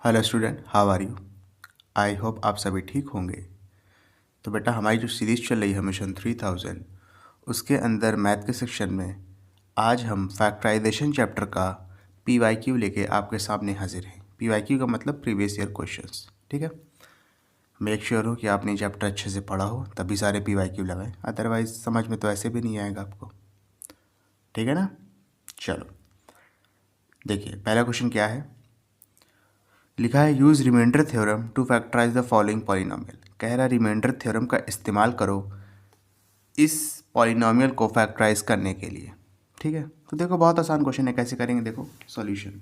Hello student, how are you. I hope आप सभी ठीक होंगे। तो बेटा, हमारी जो सीरीज़ चल रही है मिशन 3000, उसके अंदर मैथ के सेक्शन में आज हम फैक्टराइजेशन चैप्टर का PYQ लेके आपके सामने हाजिर हैं। PYQ का मतलब प्रीवियस ईयर क्वेश्चंस, ठीक है। मेक श्योर हो कि आपने चैप्टर अच्छे से पढ़ा हो, तभी सारे PYQ लगाएं, अदरवाइज समझ में तो ऐसे भी नहीं आएगा आपको, ठीक है ना। चलो देखिए, पहला क्वेश्चन क्या है। लिखा है use remainder theorem to factorize the following polynomial. कह रहा है रिमाइंडर थ्योरम का इस्तेमाल करो इस पॉलिनोमियल को फैक्टराइज करने के लिए, ठीक है। तो देखो, बहुत आसान क्वेश्चन है, कैसे करेंगे देखो सॉल्यूशन।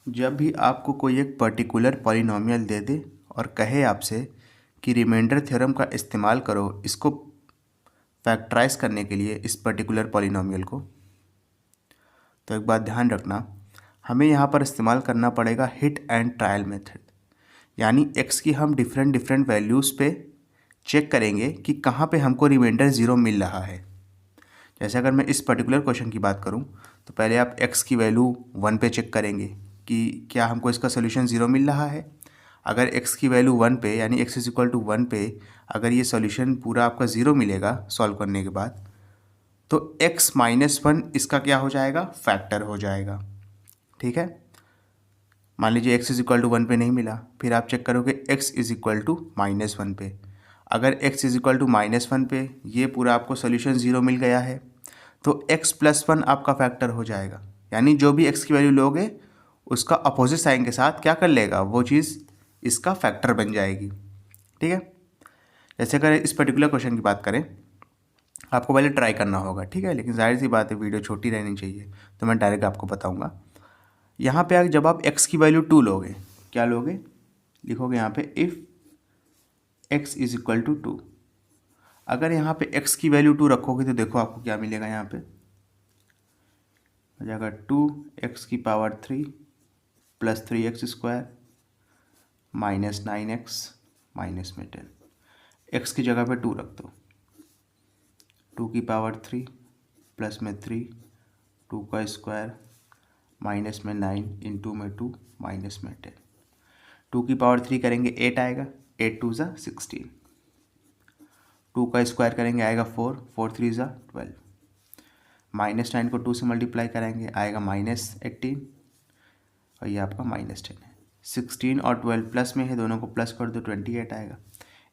जब भी आपको कोई एक पर्टिकुलर पॉलिनोमियल दे दे और कहे आपसे कि रिमाइंडर थ्योरम का इस्तेमाल करो इसको फैक्टराइज करने के लिए, इस पर्टिकुलर पॉलिनोमियल को, तो एक बात ध्यान रखना, हमें यहाँ पर इस्तेमाल करना पड़ेगा हिट एंड ट्रायल मेथड। यानी x की हम डिफरेंट डिफरेंट वैल्यूज़ पे चेक करेंगे कि कहाँ पे हमको रिमाइंडर ज़ीरो मिल रहा है। जैसे अगर मैं इस पर्टिकुलर क्वेश्चन की बात करूँ तो पहले आप x की वैल्यू 1 पे चेक करेंगे कि क्या हमको इसका सोल्यूशन ज़ीरो मिल रहा है। अगर x की वैल्यू 1 पे, यानी x इज इक्वल टू 1 पे अगर ये सोल्यूशन पूरा आपका ज़ीरो मिलेगा सॉल्व करने के बाद, तो x माइनस 1 इसका क्या हो जाएगा, फैक्टर हो जाएगा, ठीक है। मान लीजिए x इज इक्वल टू 1 पे नहीं मिला, फिर आप चेक करोगे x is equal to minus 1 पे। अगर x is equal to minus 1 पे ये पूरा आपको सोल्यूशन ज़ीरो मिल गया है, तो x प्लस 1 आपका फैक्टर हो जाएगा। यानी जो भी x की वैल्यू लोगे उसका अपोजिट साइन के साथ क्या कर लेगा, वो चीज़ इसका फैक्टर बन जाएगी, ठीक है। जैसे अगर इस पर्टिकुलर क्वेश्चन की बात करें, आपको पहले ट्राई करना होगा, ठीक है, लेकिन जाहिर सी बात है वीडियो छोटी रहनी चाहिए, तो मैं डायरेक्ट आपको बताऊँगा। यहाँ पे जब आप x की वैल्यू 2 लोगे, क्या लोगे, लिखोगे यहाँ पे if x is equal to 2। अगर यहाँ पे x की वैल्यू 2 रखोगे तो देखो आपको क्या मिलेगा, यहाँ पे हो जाएगा 2x की power 3 plus 3x square minus 9x minus में 10। x की जगह पे 2 रख दो, 2 की पावर 3 प्लस में 3, 2 का स्क्वायर माइनस में 9 इंटू में 2 माइनस में 10। 2 की पावर 3 करेंगे 8 आएगा, 8 2 ज़ा 16। 2 का स्क्वायर करेंगे आएगा 4, 4 3 ज़ा 12। माइनस 9 को 2 से मल्टीप्लाई करेंगे आएगा माइनस 18, और ये आपका माइनस 10 है। 16 और 12 प्लस में है, दोनों को प्लस कर दो 28 आएगा।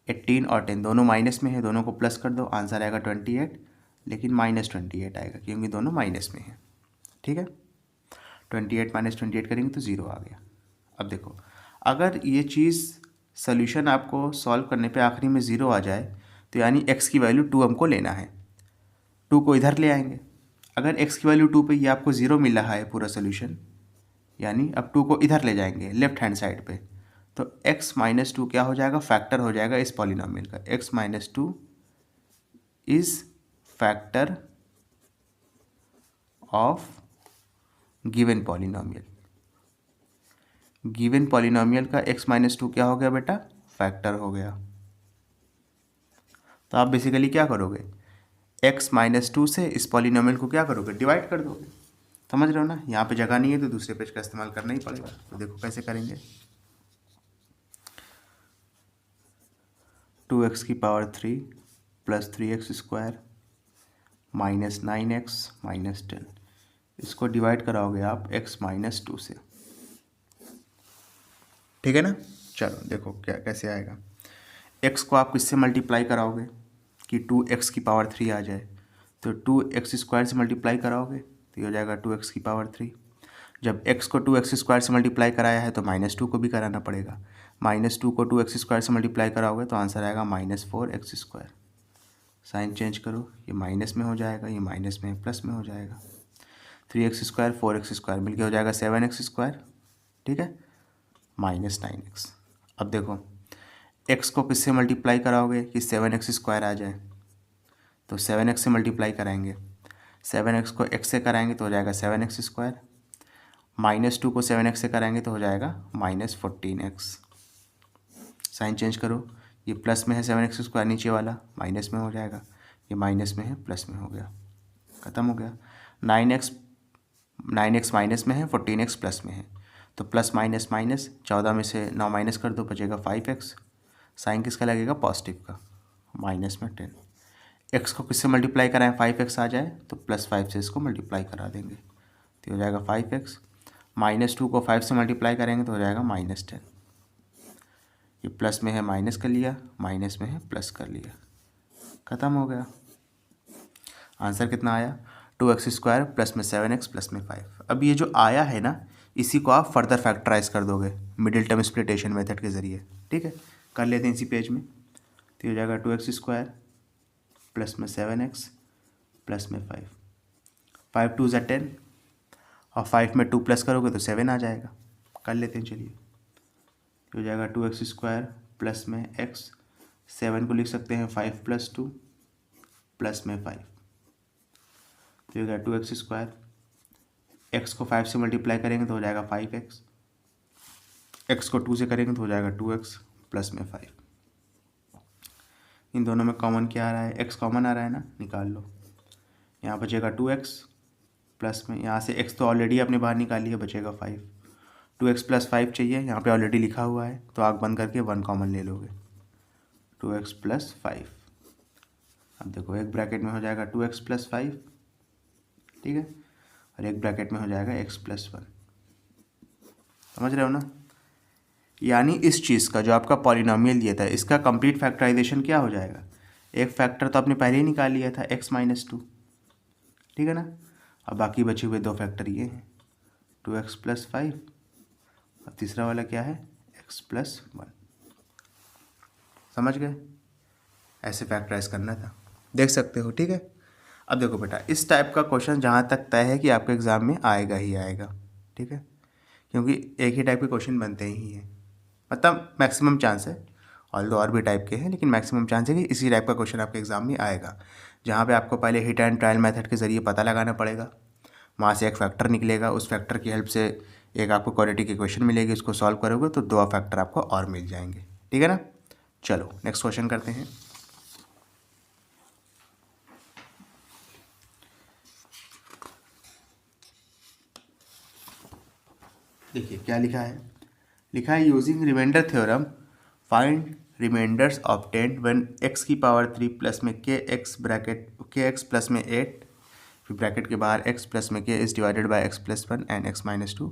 18 और 10 दोनों माइनस में है, दोनों को प्लस कर दो, आंसर आएगा 28, लेकिन माइनस 28 आएगा क्योंकि दोनों माइनस में है, ठीक है। 28 माइनस 28 करेंगे तो 0 आ गया। अब देखो, अगर ये चीज़ सोल्यूशन आपको सॉल्व करने पे आखिरी में 0 आ जाए, तो यानी x की वैल्यू 2 हमको लेना है, 2 को इधर ले आएंगे। अगर x की वैल्यू 2 पे ये आपको 0 मिल रहा है पूरा सोल्यूशन, यानी अब 2 को इधर ले जाएंगे लेफ्ट हैंड साइड पे, तो x माइनस 2 क्या हो जाएगा, फैक्टर हो जाएगा इस पॉलिनोमियल का। x minus 2 is factor of given polynomial. Given polynomial का x माइनस 2 क्या हो गया बेटा, फैक्टर हो गया। तो आप बेसिकली क्या करोगे, x माइनस 2 से इस पॉलिनोमियल को क्या करोगे, डिवाइड कर दोगे। समझ रहे हो ना, यहाँ पे जगह नहीं है तो दूसरे पेज का इस्तेमाल करना ही पड़ेगा। तो देखो कैसे करेंगे, 2x की power 3 plus 3x square minus 9x minus 10, इसको डिवाइड कराओगे आप x माइनस 2 से, ठीक है ना। चलो देखो क्या कैसे आएगा, x को आप किससे मल्टीप्लाई कराओगे कि 2x की पावर 3 आ जाए, तो 2x स्क्वायर से मल्टीप्लाई कराओगे तो ये हो जाएगा 2x की पावर 3। जब x को 2x स्क्वायर से मल्टीप्लाई कराया है तो माइनस 2 को भी कराना पड़ेगा, माइनस 2 को 2x स्क्वायर से मल्टीप्लाई कराओगे तो आंसर आएगा minus 4x square. Sign change करो, ये माइनस में हो जाएगा, ये माइनस में प्लस में हो जाएगा। 3x स्क्वायर 4x स्क्वायर मिलकर हो जाएगा 7x स्क्वायर, ठीक है, माइनस 9x। अब देखो x को किससे मल्टीप्लाई कराओगे कि 7x स्क्वायर आ जाए, तो 7x से मल्टीप्लाई कराएंगे, 7x को x से कराएंगे तो हो जाएगा 7x स्क्वायर, माइनस 2 को 7x से कराएंगे तो हो जाएगा माइनस 14x। साइन चेंज करो, ये प्लस में है 7x स्क्वायर, नीचे वाला माइनस में हो जाएगा, ये माइनस में है प्लस में हो गया, ख़त्म हो गया। 9x 9x माइनस में है, 14x प्लस में है, तो प्लस माइनस माइनस, 14 में से 9 माइनस कर दो, बचेगा 5x। साइन किसका लगेगा? पॉजिटिव का। माइनस में 10। एक्स को किससे मल्टीप्लाई कराएं? 5x आ जाए तो +5 से इसको मल्टीप्लाई करा देंगे तो हो जाएगा 5x। -2 को 5 से मल्टीप्लाई करेंगे तो हो जाएगा -10। ये प्लस में है माइनस कर लिया, माइनस में है प्लस कर लिया, ख़त्म हो गया। आंसर कितना आया? 2x² प्लस में 7x प्लस में 5। अब ये जो आया है ना, इसी को आप फर्दर फैक्टराइज कर दोगे मिडिल टर्म स्प्लिटेशन मेथड के ज़रिए। ठीक है, कर लेते हैं इसी पेज में। तो हो जाएगा 2x² प्लस में 7x प्लस में 5। 5 2 ज़ा 10 और 5 में 2 प्लस करोगे तो 7 आ जाएगा। कर लेते हैं, चलिए। हो जाएगा 2x² प्लस में x, 7 को लिख सकते हैं 5 + 2 प्लस में 5। तो हो गया 2x²। x को 5 से मल्टीप्लाई करेंगे तो हो जाएगा 5x, x को 2 से करेंगे तो हो जाएगा 2x प्लस में 5। इन दोनों में कॉमन क्या आ रहा है? x कॉमन आ रहा है ना, निकाल लो। यहाँ बचेगा 2x प्लस में, यहाँ से x तो ऑलरेडी आपने बाहर निकाली है, बचेगा 5। 2x + 5 चाहिए, यहाँ पे ऑलरेडी लिखा हुआ है, तो आग बंद करके 1 कॉमन ले लोगे। 2x + 5। अब देखो, एक ब्रैकेट में हो जाएगा 2x + 5, ठीक है, और एक ब्रैकेट में हो जाएगा x + 1। समझ रहे हो ना? यानी इस चीज़ का जो आपका पॉलिनोमियल दिया था, इसका कंप्लीट फैक्टराइजेशन क्या हो जाएगा? एक फैक्टर तो आपने पहले ही निकाल लिया था, x - 2, ठीक है ना। अब बाकी बचे हुए 2 फैक्टर ये हैं, 2x + 5 और तीसरा वाला क्या है? x + 1। समझ गए? ऐसे फैक्टराइज करना था, देख सकते हो, ठीक है। अब देखो बेटा, इस टाइप का क्वेश्चन जहाँ तक तय है कि आपके एग्ज़ाम में आएगा ही आएगा, ठीक है, क्योंकि एक ही टाइप के क्वेश्चन बनते ही हैं, मतलब मैक्सिमम चांस है, और भी टाइप के हैं, लेकिन मैक्सिमम चांस है कि इसी टाइप का क्वेश्चन आपके एग्ज़ाम में आएगा, जहाँ पे आपको पहले हिट एंड ट्रायल मेथड के ज़रिए पता लगाना पड़ेगा, वहाँ से एक फैक्टर निकलेगा, उस फैक्टर की हेल्प से एक आपको क्वाड्रेटिक इक्वेशन मिलेगी, उसको सॉल्व करोगे तो 2 फैक्टर आपको और मिल जाएंगे, ठीक है ना। चलो नेक्स्ट क्वेश्चन करते हैं। देखिए क्या लिखा है, लिखा है using remainder theorem find remainders obtained when x³ plus में kx ब्रैकेट kx प्लस में 8, फिर ब्रैकेट के बाहर x प्लस में k is divided by x + 1 and x - 2।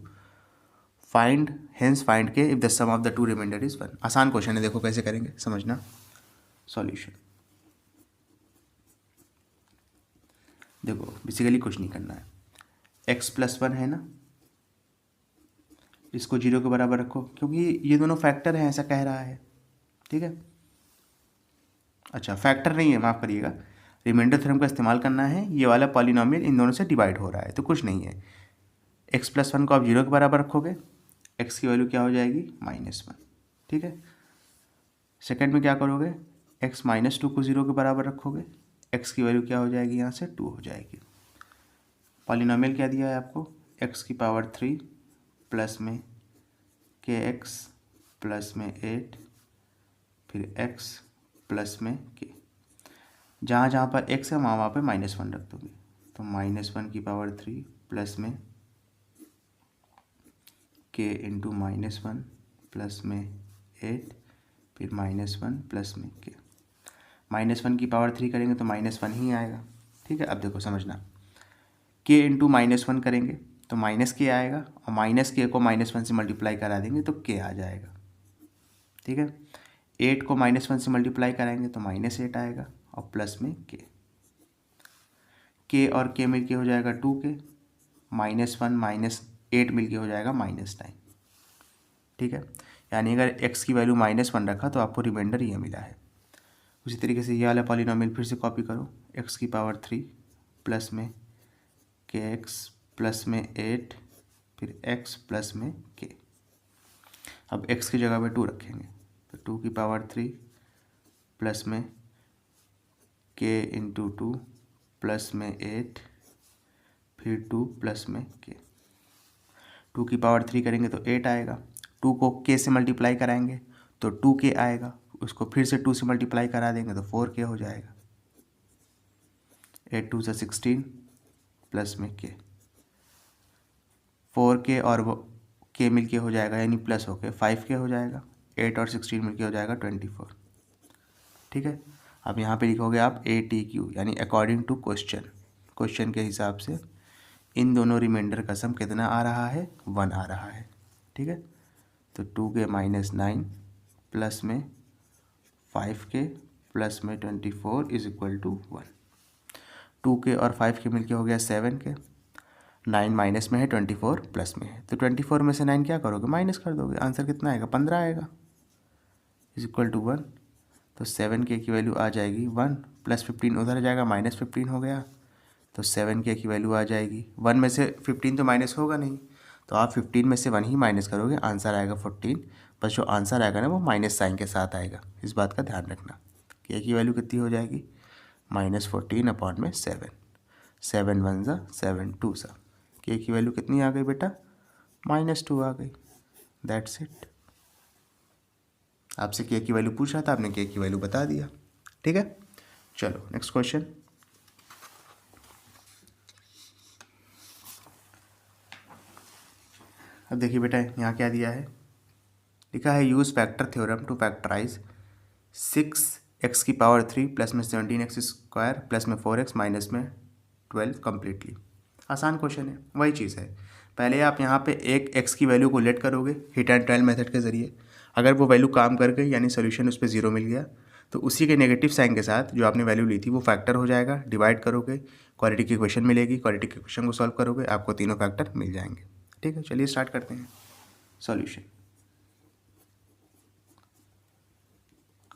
Find find k if the sum of the two remainder is 1। आसान question है, देखो कैसे करेंगे, समझना। सॉल्यूशन देखो, बेसिकली कुछ नहीं करना है, x + 1 है ना, इसको 0 के बराबर रखो, क्योंकि ये दोनों फैक्टर हैं, ऐसा कह रहा है, ठीक है। अच्छा, फैक्टर नहीं है, माफ़ करिएगा, रिमाइंडर थ्योरम का इस्तेमाल करना है, ये वाला पॉलिनोमियल इन दोनों से डिवाइड हो रहा है, तो कुछ नहीं है। x + 1 को आप 0 के बराबर रखोगे, x की वैल्यू क्या हो जाएगी? -1, ठीक है। सेकंड में क्या करोगे? x - 2 को 0 के बराबर रखोगे, x की वैल्यू क्या हो जाएगी? यहाँ से 2 हो जाएगी। पॉलिनोमियल क्या दिया है आपको? x³ प्लस में kx प्लस में 8, फिर x प्लस में k, जहाँ जहाँ पर x है वहाँ पे -1 रख दोगे, तो -1³ प्लस में k × -1 प्लस में 8, फिर -1 प्लस में k। -1³ करेंगे तो -1 ही आएगा, ठीक है। अब देखो समझना, k × -1 करेंगे तो -k आएगा, और -k को -1 से मल्टीप्लाई करा देंगे तो k आ जाएगा, ठीक है। 8 को -1 से मल्टीप्लाई कराएंगे तो -8 आएगा, और प्लस में k और k मिलके हो जाएगा 2k, -1 -8 मिलके हो जाएगा -9, ठीक है। यानी अगर x की वैल्यू -1 रखा तो आपको रिमाइंडर ये मिला है। उसी तरीके से ये वाला पॉलिनोमियल फिर से कॉपी करो, x³ प्लस में kx प्लस में 8, फिर x प्लस में k। अब x की जगह पे 2 रखेंगे, तो 2³ प्लस में k × 2 प्लस में 8, फिर 2 प्लस में k। 2³ करेंगे तो 8 आएगा, 2 को k से मल्टीप्लाई कराएंगे तो 2k आएगा, उसको फिर से 2 से मल्टीप्लाई करा देंगे तो 4k हो जाएगा। 8 2 = 16 प्लस में k। 4k और k मिल के हो जाएगा यानी प्लस होके 5k हो जाएगा, 8 और 16 मिल के हो जाएगा 24। ठीक है, अब यहाँ पे लिखोगे आप ATQ यानी अकॉर्डिंग टू क्वेश्चन के हिसाब से इन दोनों रिमाइंडर का सम कितना आ रहा है, 1 आ रहा है। ठीक है, तो 2k माइनस 9 प्लस में 5k प्लस में 24 इज इक्वल टू 1। 2k और 5k मिलके हो गया 7k, 9 माइनस में है 24 प्लस में है, तो 24 में से 9 क्या करोगे, माइनस कर दोगे, आंसर कितना आएगा, 15 आएगा, इज इक्वल टू 1। तो 7k की वैल्यू आ जाएगी 1 प्लस 15 उधर जाएगा माइनस 15 हो गया, तो 7k की वैल्यू आ जाएगी 1 में से 15 तो माइनस होगा नहीं, तो आप 15 में से 1 ही माइनस करोगे, आंसर आएगा 14। बस जो आंसर आएगा ना वो माइनस साइन के साथ आएगा, इस बात का ध्यान रखना। k की वैल्यू कितनी हो जाएगी, -14 अपॉन में 7, 7 1 ज़ा 7 2 सा, k की वैल्यू कितनी आ गई बेटा, -2 आ गई। That's it. आपसे k की वैल्यू पूछ रहा था, आपने k की वैल्यू बता दिया। ठीक है, चलो नेक्स्ट क्वेश्चन। अब देखिए बेटा यहाँ क्या दिया है, लिखा है use factor theorem to factorize 6x की पावर 3 प्लस में 17x स्क्वायर प्लस में 4x माइनस में 12 कम्प्लीटली। आसान क्वेश्चन है, वही चीज़ है। पहले आप यहाँ पे एक x की वैल्यू को लेट करोगे हिट एंड ट्रायल मेथड के ज़रिए, अगर वो वैल्यू काम कर गई यानी सोल्यूशन उस पर 0 मिल गया, तो उसी के नेगेटिव साइन के साथ जो आपने वैल्यू ली थी वो फैक्टर हो जाएगा, डिवाइड करोगे, क्वालिटी की इक्वेशन मिलेगी, क्वालिटी की इक्वेशन को सॉल्व करोगे, आपको तीनों फैक्टर मिल जाएंगे। ठीक है, चलिए स्टार्ट करते हैं सॉल्यूशन।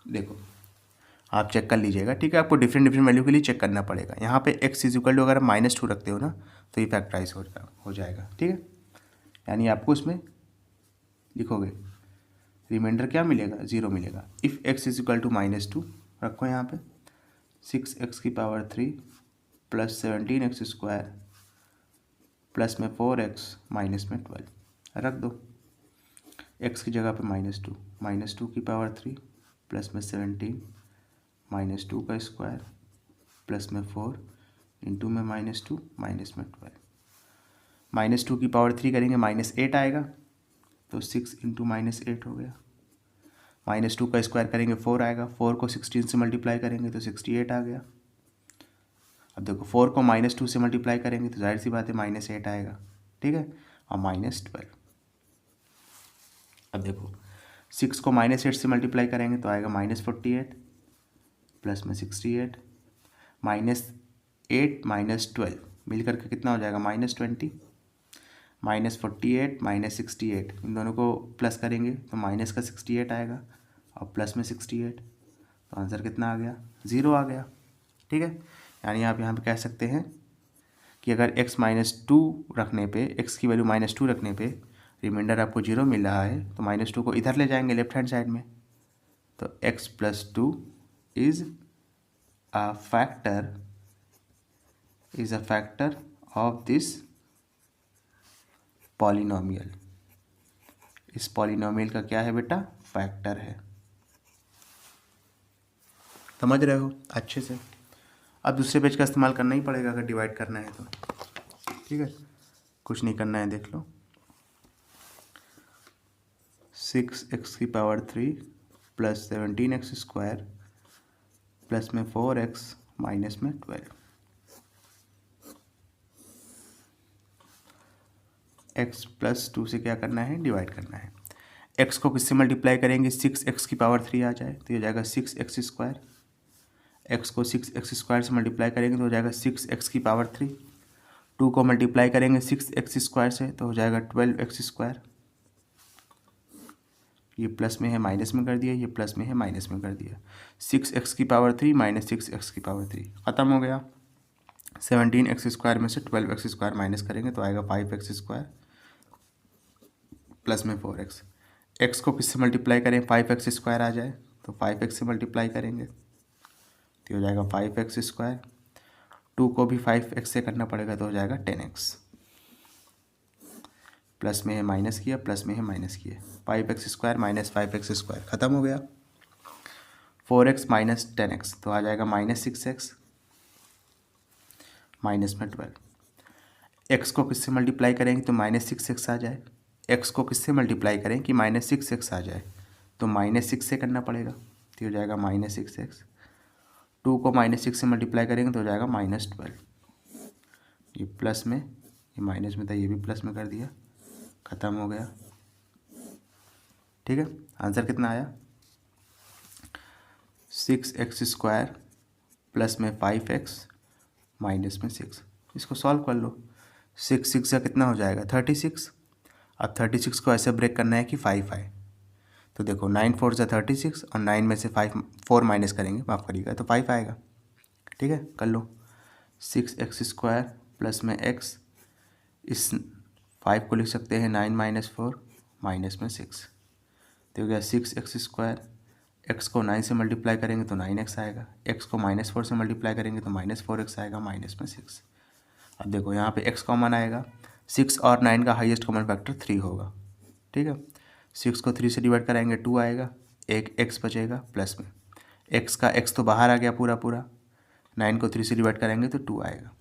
देखो आप चेक कर लीजिएगा, ठीक है, आपको डिफरेंट वैल्यू के लिए चेक करना पड़ेगा। यहाँ पे x इज इक्वल टू अगर -2 रखते हो ना तो ये फैक्टराइज हो जाएगा। ठीक है, यानी आपको इसमें लिखोगे रिमाइंडर क्या मिलेगा, 0 मिलेगा। If x is equal to -2 रखो यहाँ पे 6x की power 3 plus 17x square plus में 4x माइनस में 12 रख दो, x की जगह पे -2 की पावर 3 प्लस में 17 -2 का स्क्वायर प्लस में 4 इंटू में -2 माइनस में 12, -2 की पावर 3 करेंगे -8 आएगा, तो 6 इंटू -8 हो गया, -2 का स्क्वायर करेंगे 4 आएगा, 4 को 16 से मल्टीप्लाई करेंगे तो 68 आ गया। अब देखो 4 को -2 से मल्टीप्लाई करेंगे तो जाहिर सी बात है -8 आएगा। ठीक है, और -12। अब देखो 6 को -8 से मल्टीप्लाई करेंगे तो आएगा -48 प्लस में 68, -8 -12 मिल करके कितना हो जाएगा, -20, -48 -68 इन दोनों को प्लस करेंगे तो माइनस का 68 आएगा और प्लस में 68, तो आंसर कितना आ गया, 0 आ गया। ठीक है, यानी आप यहाँ पे कह सकते हैं कि अगर x -2 रखने पे, x की वैल्यू -2 रखने पे रिमाइंडर आपको 0 मिल रहा है, तो -2 को इधर ले जाएंगे लेफ्ट हैंड साइड में, तो x + 2 is a factor of this polynomial. इस पॉलिनोमियल का क्या है बेटा, फैक्टर है। समझ रहे हो अच्छे से। अब दूसरे पेज का इस्तेमाल करना ही पड़ेगा अगर डिवाइड करना है तो। ठीक है, कुछ नहीं करना है, देख लो 6x की power 3 plus 17x square plus में 4x माइनस में 12, x + 2 से क्या करना है, डिवाइड करना है। x को किससे मल्टीप्लाई करेंगे, 6x की पावर 3 आ जाए तो ये जाएगा 6x स्क्वायर, x को 6x स्क्वायर से मल्टीप्लाई करेंगे तो हो जाएगा 6x की पावर 3, 2 को मल्टीप्लाई करेंगे 6x स्क्वायर से तो हो जाएगा 12x स्क्वायर, ये प्लस में है माइनस में कर दिया, ये प्लस में है माइनस में कर दिया, 6x की पावर 3 माइनस 6x की पावर 3 ख़त्म हो गया। 17x स्क्वायर में से 12x स्क्वायर माइनस करेंगे तो आएगा 5x स्क्वायर प्लस में 4x। x को किससे मल्टीप्लाई करें, 5x स्क्वायर आ जाए तो 5x से मल्टीप्लाई करेंगे तो हो जाएगा 5x स्क्वायर, 2 को भी 5x से करना पड़ेगा तो हो जाएगा 10x, प्लस में है माइनस किया, प्लस में है माइनस किया, 5x square minus 5x square ख़त्म हो गया। 4x माइनस 10x तो आ जाएगा -6x माइनस में 12। एक्स को किससे मल्टीप्लाई करेंगे तो -6x आ जाए, एक्स को किससे मल्टीप्लाई करें कि -6x आ जाए, तो -6 से करना पड़ेगा, तो हो जाएगा -6x। 2 को -6 से मल्टीप्लाई करेंगे तो हो जाएगा -12। ये प्लस में, ये माइनस में था, ये भी प्लस में कर दिया, ख़त्म हो गया। ठीक है, आंसर कितना आया 6x² प्लस में 5x माइनस में 6। इसको सॉल्व कर लो, 6 का कितना हो जाएगा 36। अब 36 को ऐसे ब्रेक करना है कि 5 आए, तो देखो 9 4 से 36 और 9 में से 4 माइनस करेंगे, माफ़ करिएगा, तो 5 आएगा। ठीक है, कर लो 6x² प्लस में x, इस 5 को लिख सकते हैं 9 - 4 माइनस में 6, तो हो गया 6x²। x को 9 से मल्टीप्लाई करेंगे तो 9x आएगा, x को -4 से मल्टीप्लाई करेंगे तो -4x आएगा माइनस में 6। अब देखो यहाँ पे x कॉमन आएगा, 6 और 9 का हाईएस्ट कॉमन फैक्टर 3 होगा। ठीक है, 6 को 3 से डिवाइड कराएंगे 2 आएगा, एक x बचेगा प्लस में, x का x तो बाहर आ गया पूरा पूरा, 9 को 3 से डिवाइड करेंगे तो 2 आएगा।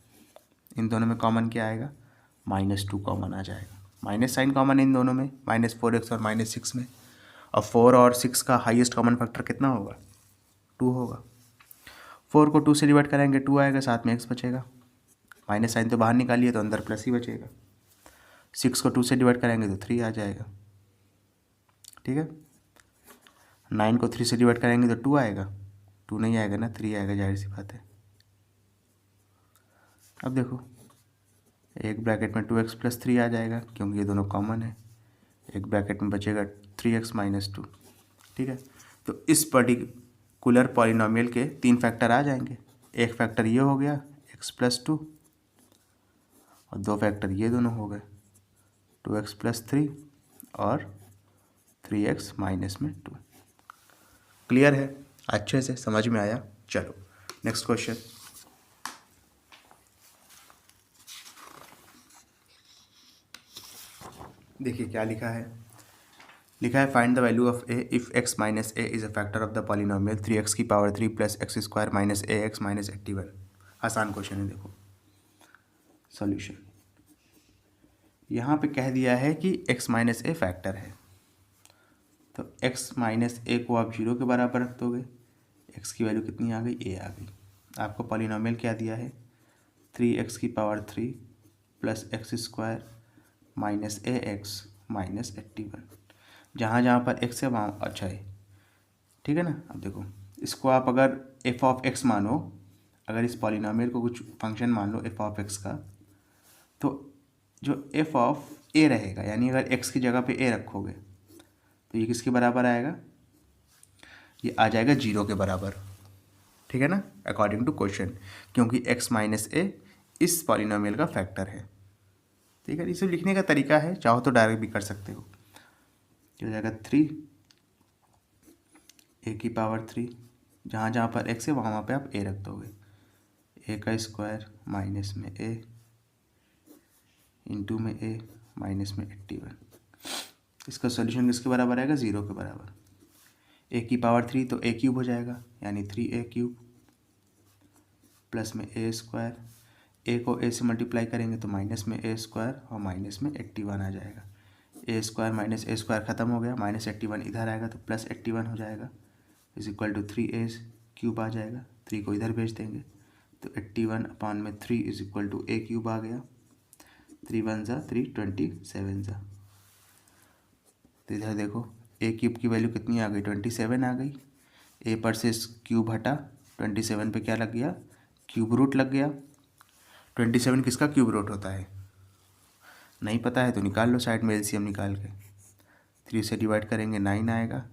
इन दोनों में कॉमन क्या आएगा -2 कॉमन आ जाएगा, माइनस साइन कॉमन इन दोनों में, -4x और -6 में। और 4 और 6 का हाईएस्ट कॉमन फैक्टर कितना होगा 2 होगा। 4 को 2 से डिवाइड करेंगे 2 आएगा, साथ में x बचेगा, माइनस साइन तो बाहर निकालिए तो अंदर प्लस ही बचेगा। 6 को 2 से डिवाइड करेंगे तो 3 आ जाएगा। ठीक है, 9 को 3 से डिवाइड करेंगे तो 2 आएगा, 2 नहीं आएगा ना, 3 आएगा, जाहिर सी बात है। अब देखो एक ब्रैकेट में 2x + 3 आ जाएगा क्योंकि ये दोनों कॉमन है, एक ब्रैकेट में बचेगा 3x - 2। ठीक है, तो इस पर्टिकुलर पॉलिनोमियल के 3 फैक्टर आ जाएंगे, एक फैक्टर ये हो गया x + 2 और 2 फैक्टर ये दोनों हो गए 2x + 3 और 3x - 2। क्लियर है, अच्छे से समझ में आया। चलो नेक्स्ट क्वेश्चन। देखिए क्या लिखा है, लिखा है find the value of a if x - a is a factor of the polynomial 3x³ + x² - ax - 81। आसान क्वेश्चन है, देखो सॉल्यूशन। यहाँ पे कह दिया है कि x - a फैक्टर है, तो x - a को आप 0 के बराबर रख दोगे, x की वैल्यू कितनी आ गई a आ गई। आपको पॉलिनोमियल क्या दिया है 3x³ + x² - ax - 81। जहाँ जहाँ पर x है वहाँ अच्छा है। ठीक है ना, अब देखो इसको आप अगर f(x) मानो, अगर इस पॉलिनोमियल को कुछ फंक्शन मान लो f(x) का, तो जो f(a) रहेगा, यानी अगर x की जगह पे a रखोगे तो ये किसके बराबर आएगा, ये आ जाएगा 0 के बराबर। ठीक है ना, अकॉर्डिंग टू क्वेश्चन, क्योंकि x - a इस पॉलिनोमियल का फैक्टर है। ठीक है, इसे लिखने का तरीका है, चाहो तो डायरेक्ट भी कर सकते हो। हो जाएगा 3a³, जहाँ जहाँ पर x है वहाँ पे आप a रख दोगे, a² माइनस में a इंटू में a माइनस में 81। इसका सॉल्यूशन किसके बराबर आएगा 0 के बराबर। a³ तो a³ हो जाएगा, यानी 3a³ प्लस में a², a को a से मल्टीप्लाई करेंगे तो माइनस में a² और माइनस में 81 आ जाएगा। a² माइनस a² ख़त्म हो गया, -81 इधर आएगा तो +81 हो जाएगा, = 3a³ आ जाएगा। 3 को इधर भेज देंगे तो 81/3 = a³ आ गया। 3 × 1 = 3, 27 तो इधर देखो a³ की वैल्यू कितनी आ गई 27 आ गई। a पर से क्यूब हटा, 27 पे क्या लग गया क्यूब रूट लग गया। 27 किसका क्यूब रूट होता है नहीं पता है तो निकाल लो साइड में एलसीएम निकाल के। 3 से डिवाइड करेंगे 9 आएगा,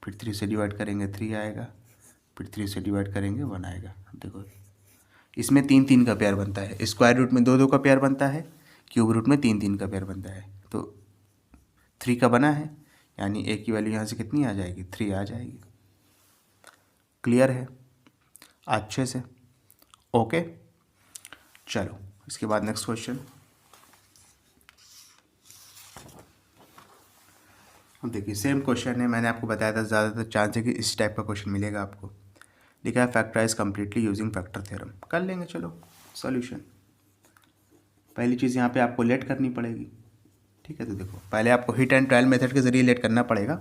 फिर 3 से डिवाइड करेंगे 3 आएगा, फिर 3 से डिवाइड करेंगे 1 आएगा। देखो इसमें 3 3 का पेयर बनता है, स्क्वायर रूट में 2 2 का पेयर बनता है, क्यूब रूट में 3 3 का पेयर बनता है, तो 3 का बना है, यानी a की वैल्यू यहाँ से कितनी आ जाएगी 3 आ जाएगी। क्लियर है अच्छे से, ओके। चलो इसके बाद नेक्स्ट क्वेश्चन। अब देखिए सेम क्वेश्चन है, मैंने आपको बताया था ज़्यादातर चांस है कि इस टाइप का क्वेश्चन मिलेगा आपको। लिखा है factorize completely using factor theorem, कर लेंगे। चलो सॉल्यूशन, पहली चीज़ यहाँ पे आपको लेट करनी पड़ेगी, ठीक है। तो देखो पहले आपको हिट एंड ट्रायल मेथड के ज़रिए लेट करना पड़ेगा।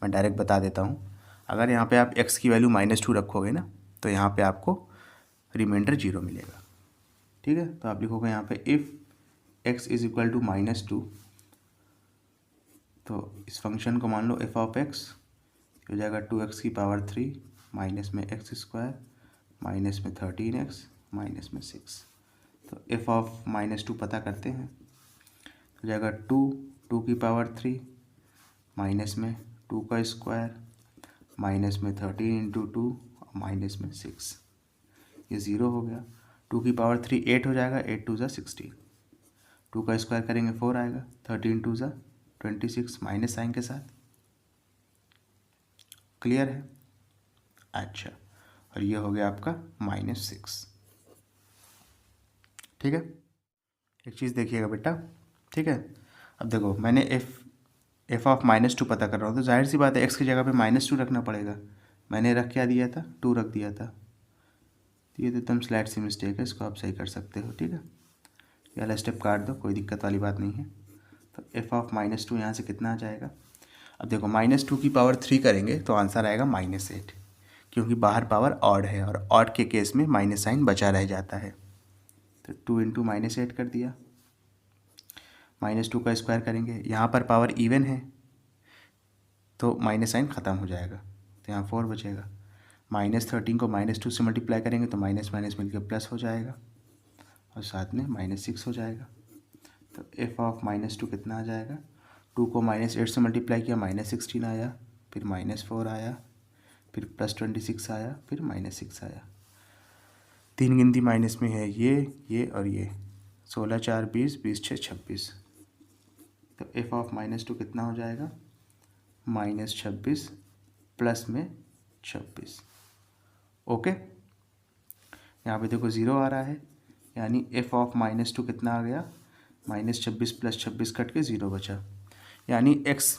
मैं डायरेक्ट बता देता हूँ। अगर यहाँ पे आप x की वैल्यू -2 रखोगे ना, तो यहाँ पे आपको रिमाइंडर 0 मिलेगा, ठीक है। तो आप लिखोगे यहाँ पे if x is equal to -2, तो इस फंक्शन को मान लो f ऑफ x हो जाएगा 2x की पावर 3 माइनस में x² माइनस में 13x माइनस में 6। तो f ऑफ -2 पता करते हैं, हो जाएगा 2 की पावर 3 माइनस में 2 का स्क्वायर माइनस में 13 इंटू 2 माइनस में 6, ये 0 हो गया। 2 की पावर 3 8 हो जाएगा, 8 2 ज़ा 16, 2 का स्क्वायर करेंगे 4 आएगा, 13 2 ज़ा 26 माइनस साइन के साथ। क्लियर है? अच्छा, और ये हो गया आपका -6, ठीक है। एक चीज़ देखिएगा बेटा, ठीक है। अब देखो मैंने एफ ऑफ -2 पता कर रहा हूँ, तो जाहिर सी बात है एक्स की जगह पे -2 रखना पड़ेगा। मैंने रख क्या दिया था, 2 रख दिया था। तो ये तो एकदम स्लाइड सी मिस्टेक है, इसको आप सही कर सकते हो, ठीक है। ये वाला स्टेप काट दो, कोई दिक्कत वाली बात नहीं है। तो एफ ऑफ -2 यहाँ से कितना आ जाएगा। अब देखो -2 की पावर 3 करेंगे तो आंसर आएगा -8, क्योंकि बाहर पावर ऑड है और ऑड के केस में माइनस साइन बचा रह जाता है। तो 2 इंटू -8 कर दिया, -2 का स्क्वायर करेंगे, यहाँ पर पावर इवन है तो माइनस साइन ख़त्म हो जाएगा, तो यहाँ 4 बचेगा। -13 को -2 से मल्टीप्लाई करेंगे तो माइनस माइनस मिलकर प्लस हो जाएगा और साथ में -6 हो जाएगा। तो एफ ऑफ -2 कितना आ जाएगा, 2 को -8 से मल्टीप्लाई किया -16 आया, फिर -4 आया, फिर +26 आया, फिर -6 आया। 3 गिनती माइनस में है, ये और ये, 16 4 20, 20 6 26। तो एफ ऑफ -2 कितना हो जाएगा, -26 प्लस में 26। ओके, यहाँ पे देखो 0 आ रहा है, यानी एफ ऑफ -2 कितना आ गया, -26 प्लस 26 कट के 0 बचा। यानी x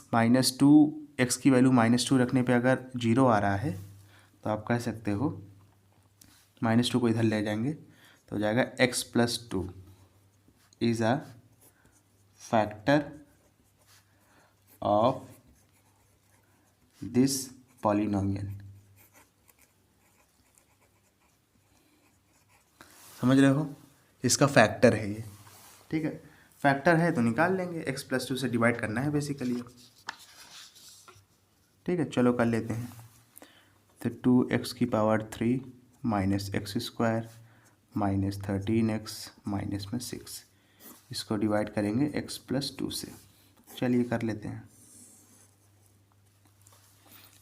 की वैल्यू -2 रखने पे अगर 0 आ रहा है तो आप कह सकते हो, -2 को इधर ले जाएंगे तो हो जाएगा x + 2 is a factor of this polynomial. समझ रहे हो, इसका फैक्टर है ये, ठीक है। फैक्टर है तो निकाल लेंगे, x + 2 से डिवाइड करना है बेसिकली, ठीक है। चलो कर लेते हैं। तो 2x की power 3 minus x² minus 13x minus में 6, इसको डिवाइड करेंगे x + 2 से। चलिए कर लेते हैं।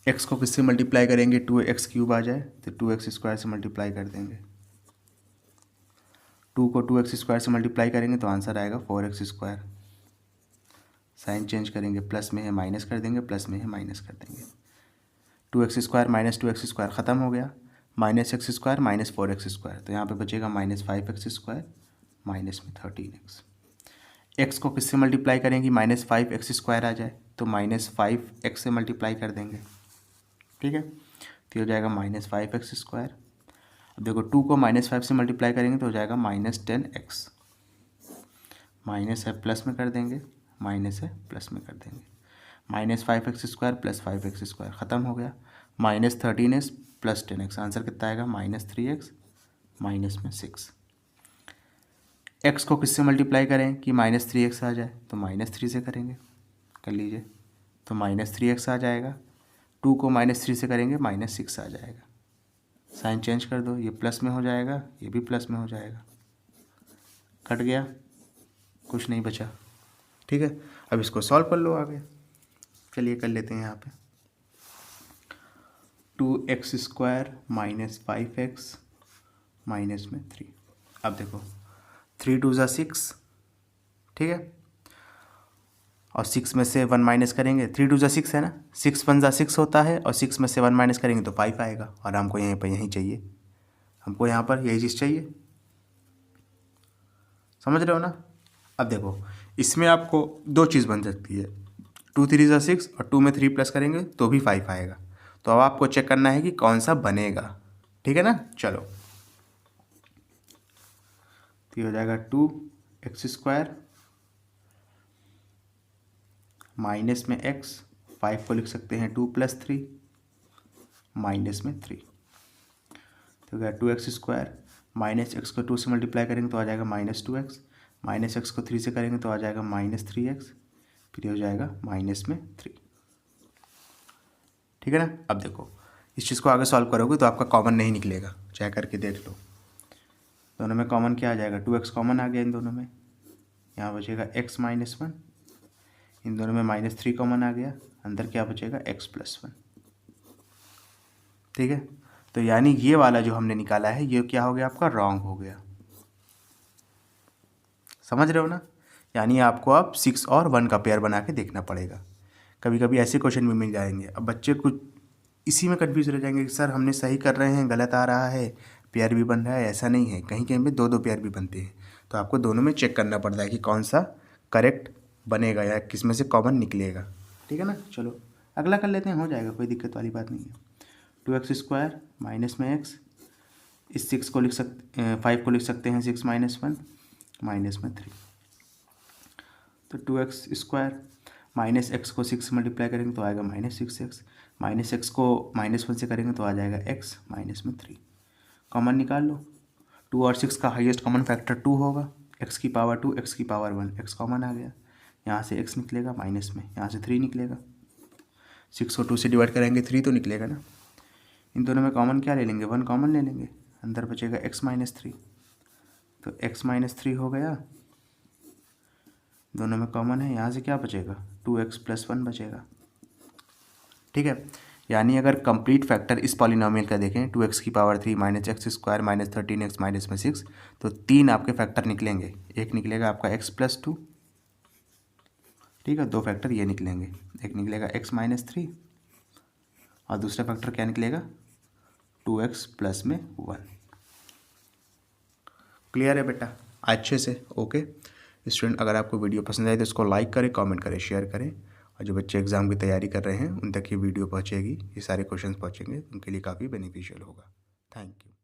x को किससे मल्टीप्लाई करेंगे, 2x³ आ जाए तो 2x² से मल्टीप्लाई कर देंगे। 2 को 2x² से मल्टीप्लाई करेंगे तो आंसर आएगा 4x²। साइन चेंज करेंगे, प्लस में है माइनस कर देंगे, प्लस में है माइनस कर देंगे। 2x² माइनस 2x² ख़त्म हो गया, -x² माइनस 4x², तो यहाँ पे बचेगा -5x² माइनस में 13x। x को किससे मल्टीप्लाई करेंगे, -5x² आ जाए तो -5x से मल्टीप्लाई कर देंगे, ठीक है। तो हो जाएगा -5x²। अब देखो 2 को -5 से मल्टीप्लाई करेंगे तो हो जाएगा -10x। माइनस है प्लस में कर देंगे, माइनस है प्लस में कर देंगे, -5x² प्लस 5x² ख़त्म हो गया, -13x प्लस 10x, आंसर कितना आएगा, -3x माइनस में 6। x को किससे मल्टीप्लाई करें कि -3x आ जाए, तो -3 से करेंगे, कर लीजिए, तो -3x आ जाएगा। 2 को -3 से करेंगे -6 आ जाएगा। साइन चेंज कर दो, ये प्लस में हो जाएगा, ये भी प्लस में हो जाएगा, कट गया, कुछ नहीं बचा, ठीक है। अब इसको सॉल्व कर लो आगे। चलिए कर लेते हैं यहाँ पे। 2x² माइनस 5x माइनस में 3। अब देखो 3 2 ज़ा 6, ठीक है, और 6 में से 1 माइनस करेंगे, 3 2 ज़ा 6 है ना, 6 1 ज़ा 6 होता है, और 6 में से 1 माइनस करेंगे तो 5 आएगा, और हमको यहीं पर यही चाहिए, हमको यहाँ पर यही चीज़ चाहिए। समझ रहे हो ना। अब देखो इसमें आपको दो चीज़ बन सकती है, 2 3 ज़ा 6 और 2 में 3 प्लस करेंगे तो भी 5 आएगा। तो अब आपको चेक करना है कि कौन सा बनेगा, ठीक है ना। चलो, तो ये हो जाएगा एक्स स्क्वायर माइनस में एक्स, 5 को लिख सकते हैं 2 + 3 माइनस में 3, तो क्या 2x स्क्वायर माइनस एक्स को 2 से मल्टीप्लाई करेंगे तो आ जाएगा -2x, माइनस एक्स को 3 से करेंगे तो आ जाएगा -3x, फिर हो जाएगा माइनस में 3। ठीक है ना। अब देखो इस चीज़ को आगे सॉल्व करोगे तो आपका कॉमन नहीं निकलेगा, चाहे करके देख लो। दोनों में कॉमन क्या आ जाएगा, 2x कॉमन आ गया इन दोनों में, यहाँ बचेगा x - 1, इन दोनों में -3 कॉमन आ गया, अंदर क्या बचेगा x + 1। ठीक है, तो यानी ये वाला जो हमने निकाला है ये क्या हो गया आपका, रॉन्ग हो गया। समझ रहे हो ना। यानी आपको अब 6 और 1 का पेयर बना के देखना पड़ेगा। कभी कभी ऐसे क्वेश्चन भी मिल जाएंगे, अब बच्चे कुछ इसी में कन्फ्यूज रह जाएंगे कि सर हमने सही कर रहे हैं, गलत आ रहा है, पेयर भी बन रहा है। ऐसा नहीं है, कहीं कहीं पे 2-2 पेयर भी बनते हैं, तो आपको दोनों में चेक करना पड़ता है कि कौन सा करेक्ट बनेगा या किस में से कॉमन निकलेगा। ठीक है ना। चलो अगला कर लेते हैं, हो जाएगा, कोई दिक्कत वाली बात नहीं है। 2x स्क्वायर माइनस में x, इस 6 को लिख सकते 5 को लिख सकते हैं 6 - 1 माइनस में 3, तो 2x स्क्वायर माइनस एक्स को 6 से मल्टीप्लाई करेंगे तो आएगा -6x, माइनस एक्स को -1 से करेंगे तो आ जाएगा x माइनस में 3। कॉमन निकाल लो, 2 और 6 का हाईएस्ट कॉमन फैक्टर 2 होगा, x की पावर 2 x की पावर 1, x कॉमन आ गया, यहाँ से x निकलेगा माइनस में, यहाँ से 3 निकलेगा, 6 को 2 से डिवाइड करेंगे 3 तो निकलेगा ना। इन दोनों में कॉमन क्या ले लेंगे, 1 कॉमन ले लेंगे, अंदर बचेगा x - 3, तो x - 3 हो गया, दोनों में कॉमन है, यहाँ से क्या बचेगा 2x + 1 बचेगा। ठीक है, यानी अगर कंप्लीट फैक्टर इस पॉलिनोमियल का देखें 2x की power 3 - x square -13x minus में 6, तो 3 आपके फैक्टर निकलेंगे। एक निकलेगा आपका x + 2, ठीक है, 2 फैक्टर ये निकलेंगे, एक निकलेगा x - 3 और दूसरा फैक्टर क्या निकलेगा 2x + में 1। क्लियर है बेटा अच्छे से। ओके स्टूडेंट, अगर आपको वीडियो पसंद आए तो इसको लाइक करें, कमेंट करें, शेयर करें, और जो बच्चे एग्ज़ाम की तैयारी कर रहे हैं उन तक ये वीडियो पहुंचेगी, ये सारे क्वेश्चंस पहुंचेंगे, उनके लिए काफ़ी बेनिफिशियल होगा। Thank you.